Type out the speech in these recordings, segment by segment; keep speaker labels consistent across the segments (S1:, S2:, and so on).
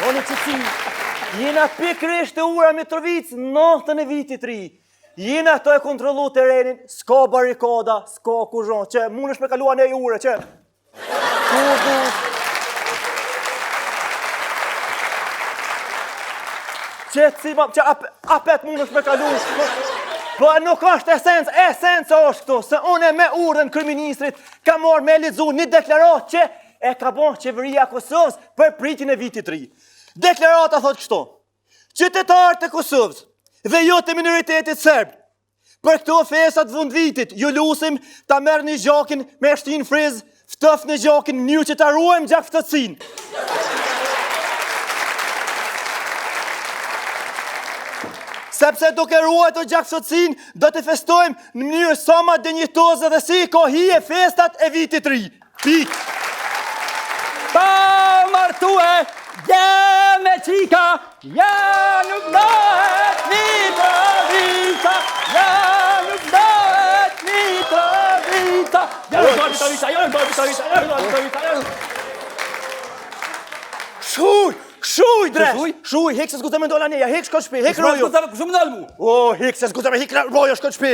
S1: O në qëtësi, jena pikrisht e ura Mitrovic, notën e vitit 3. Jena të e kontrolu terenin, s'ka barikada, s'ka kushon, që mund është me kalua ne ure, që... Që apet mund është me kalu, po nuk është esenca është këto, se une me urdhën kërministrit ka marrë me lexu një deklarat që e ka bon qeveria Kosovës për pritjen e vitit 3. Deklarata thot kështu: qytetarët e Kosovës dhe jo të minoritetit serb, për këto festat vund vitit, ju lusim ta merr një gjakin me shtin friz, ftof në gjakin në mënyrë që ta ruajmë gjakftësinë. Sepse duke ruajtur gjakftësinë, do të festojmë në mënyrë sa më dinjitoze dhe si ka hije festat e vitit 3. Pik.
S2: Pa martue, ja me qika, ja nuk dohet Mitrovica, ja nuk dohet Mitrovica, ja nuk dohet Mitrovica, ja nuk dohet Mitrovica, ja nuk dohet Mitrovica.
S1: Shuj, dresh! Shuj, hek se s'guza me ndolla neja, hek shko shpi, hek rojo.
S2: Shumë ndalë mu.
S1: O, hek se s'guza me hek rojo, shko shpi.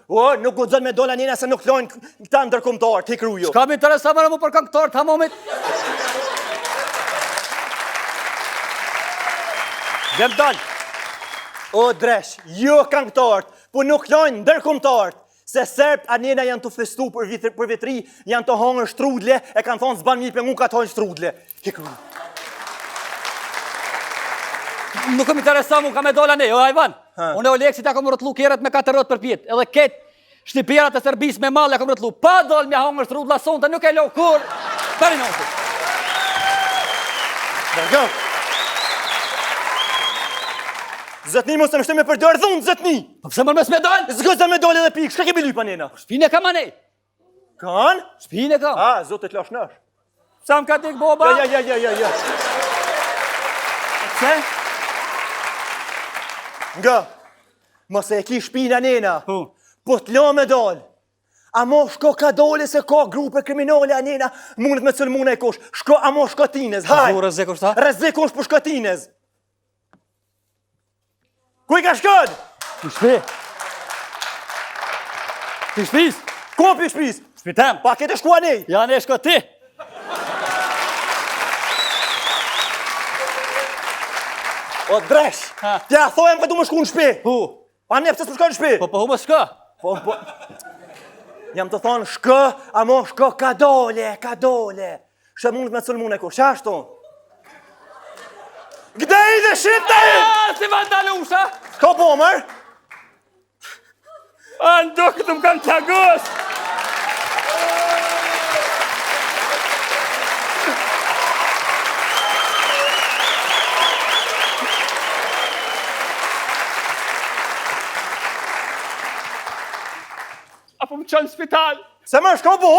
S1: O, nuk guzon me ndolla neja se nuk lojnë këta ndërkombëtarët, hek rojo.
S2: Shka me interesa më për këngëtarët, hamomit. Dem dalë.
S1: O, dresh, jo këngëtarët, po nuk lojnë ndërkombëtarët. Se serbt anena janë të festu për vitri, janë të hangër shtrudle, e kanë thonë zban mi për ngu ka të hangër shtrudle. Hek rojo.
S2: Nuk kam interesa mu, ka me dola ne, o Ajvan. Unë e Oleksit ja kom rëtlu kjerët me 4 rot për pjetë, edhe ketë shtipjerat e Serbis me malë ja kom rëtlu. Pa dol me hangër shtrudla sonte, nuk e lo kur. Pari nëse.
S1: Dërgjo. Zëtni mu se më shte me përdojrë dhunë, zëtni.
S2: Po pëse mërmes me dalë?
S1: Zgëzën me dole dhe pikë, shka kemi lypa njena?
S2: Shpine kam ane.
S1: Kan?
S2: Shpine kam.
S1: A, zote t'lash nësh.
S2: Sa më ka dik boba?
S1: Ja.
S2: Se?
S1: Nga, mëse e ki shpina nena, po t'lo me dal. A mo shko ka dole se ka grupe kriminale a nena, mundet me cëllë mune e kosh. Shko, a mo shko tinez, haj.
S2: Rëzik është ta?
S1: Rëzik është për shko tinez. Kuj ka shkën?
S2: Pi shpi. Pi shpis?
S1: Ko pi shpis?
S2: Shpitem.
S1: Pa kete shkua nej.
S2: Ja ne shko ti.
S1: O dresh, tja thojem ka du më shku në shpi.
S2: Hu?
S1: Pa ne pëse s'më shko në shpi?
S2: Po hu më shko.
S1: Po. Jam të thonë shkë, a mo shko ka dole. Shë mundet me cëllë mune e kosh, qashtu? Gdej dhe shqiptaj!
S2: Si vandalusha?
S1: Ka po mër?
S2: A ndokë të më kam qagos. Apo më qanë spital.
S1: Se më shko po?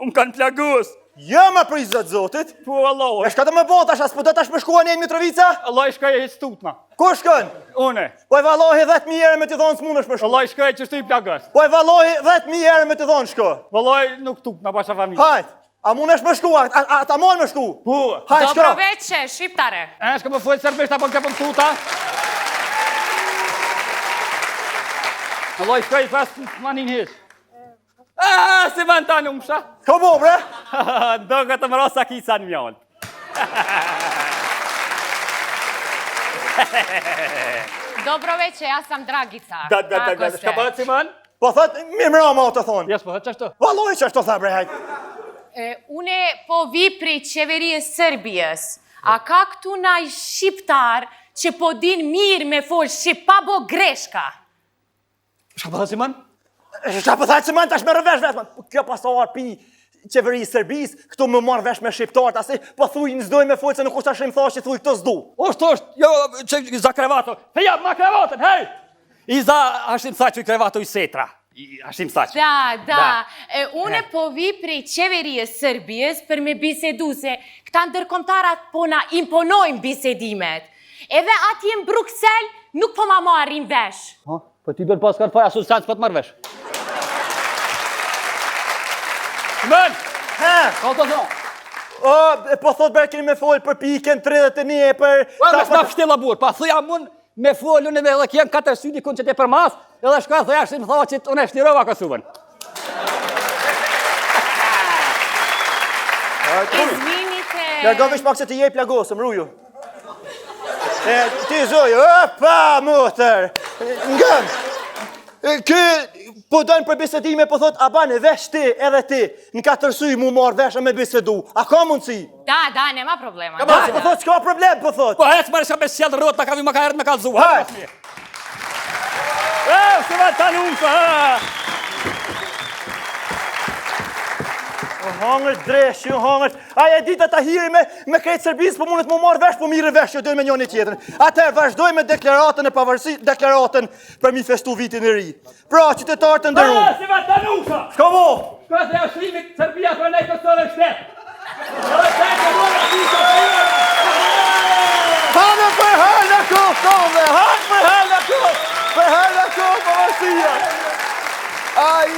S2: Më kanë plagos.
S1: Jo më për izët zotit.
S2: Po Allah.
S1: E shka të më bo tash, as po do tash më shkua një Mitrovica?
S2: Allah i shkaj e stutna.
S1: Ku shkën?
S2: Une.
S1: Po e valohi 10.000 herë me t'i thonë s'mun është më shku.
S2: Allah i shkaj që shtu i plagos.
S1: Po e valohi 10.000 herë me t'i thonë shko.
S2: Allah nuk tupna pasha familje.
S1: Hajt, a mun është më shku, a ta mon më shku?
S2: Po.
S1: Hajt, shko.
S3: Dobro veqe, shqiptare.
S2: Shka më fuet serbisht apo këpëm tuta. Allah i shkaj pas manin hish. Si më në tani umësha.
S1: Ka bo, bre?
S2: Do këtë më rosa kisa në mjallë.
S3: Dobro veqe, ja sam Dragica.
S2: Da, shka bëhet si man?
S1: Po thët, mirë më rama o të thonë.
S2: Jes, po thët qashtu?
S1: Valoj që është të tha, bre, hajt.
S3: Une po vi prej qeverijës Serbijës. A ka këtu naj shqiptar që po din mirë me fol shqip, pa bo greshka?
S2: Shka bëhet si man?
S1: Shka po thajtë që man tash me rëvesh vesh, man. Kjo pasar pi qeverijë Serbis, këtu më marrë vesh me shqiptarët, asi po thuj në zdoj me folë se nuk është ashtë më thash që thuj këtë zdu.
S2: Është, jo, që za krevato. Heja, ma krevatën, hej! I za ashtim sa që i krevato i setra. Ashtim sa që.
S3: Da. Une po vi prej qeverijës Serbijës për me bisedu se këta ndërkombëtarat po na imponojnë bisedimet. Edhe atje në Bruxelles nuk po ma marrin vesh.
S2: Po ti do të pas karfaj asociancë për të marrë vesh. Men!
S1: Ha?
S2: Ka të thonë?
S1: po thot bërë keni me folë për pikën 31 për...
S2: Me s'na pështilla burë, pa thëja mund me folë unë edhe kjem 4 syni kun që te për mas, edhe shka thëja që më tha që unë e shtirova Kosovën.
S3: Izvinite.
S1: Largovish pak që të jep lagosëm, ruju. Ti zoj, opa, motër, ngëm. Kë, po dojnë për bisedime, po thot, a bane, vesh ti, edhe ti, në 4 sy mu marrë vesha me bisedu. A ka mundësi?
S3: Da, nema problema.
S1: Po thot, s'ka problem, po thot.
S2: Po hec marrë shka me sjellë rrot, ta ka vi më ka herët me kalzu.
S1: Hajt.
S2: Se va tanusa,
S1: Hangër dresh, hangër. Aja dita ta hiri me krejtë Serbisë, po mundet mu marrë vesh, po mire vesh, jo dojnë me njëni tjetër. Atëherë, vazhdoj me deklaratën e pavarësi, deklaratën për mi festu vitin e ri. Pra, qytetarë të ndërru.
S2: se va tanusa!
S1: Shko mo!
S2: Ka të jashlimit Serbia për nej Kosovën shtetë.
S1: Hanë për herë Kosovë, hanë për herë Kosovë, për herë Kosovë, pavarësia. Ai...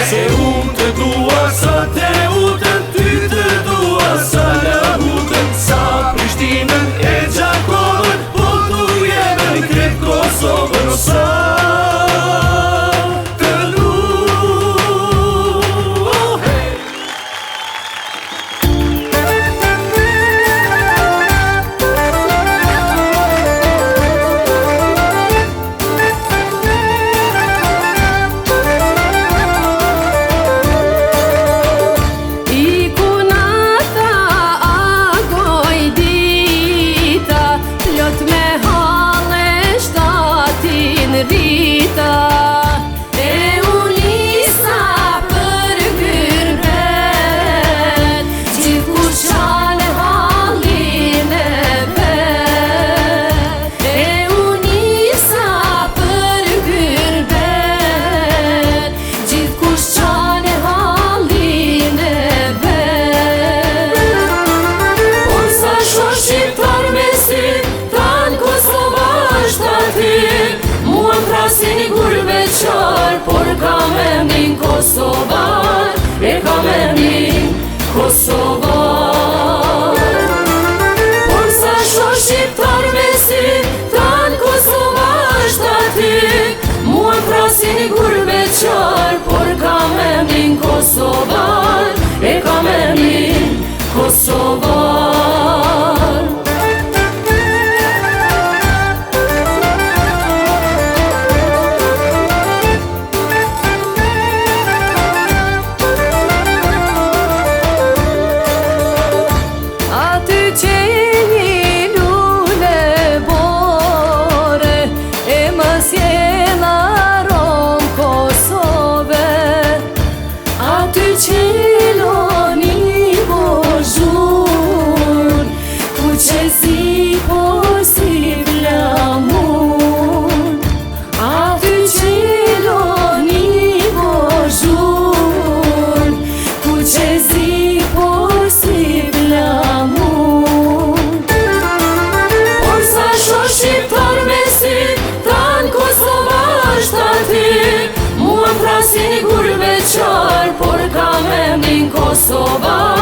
S4: Se unë të dua sa te utën, ty të dua sa lahutën, sa Prishtinën e Gjakovën, po tu jeme në kretë Kosovën, o sa të du. Mua më prasin I gurve qa Kosova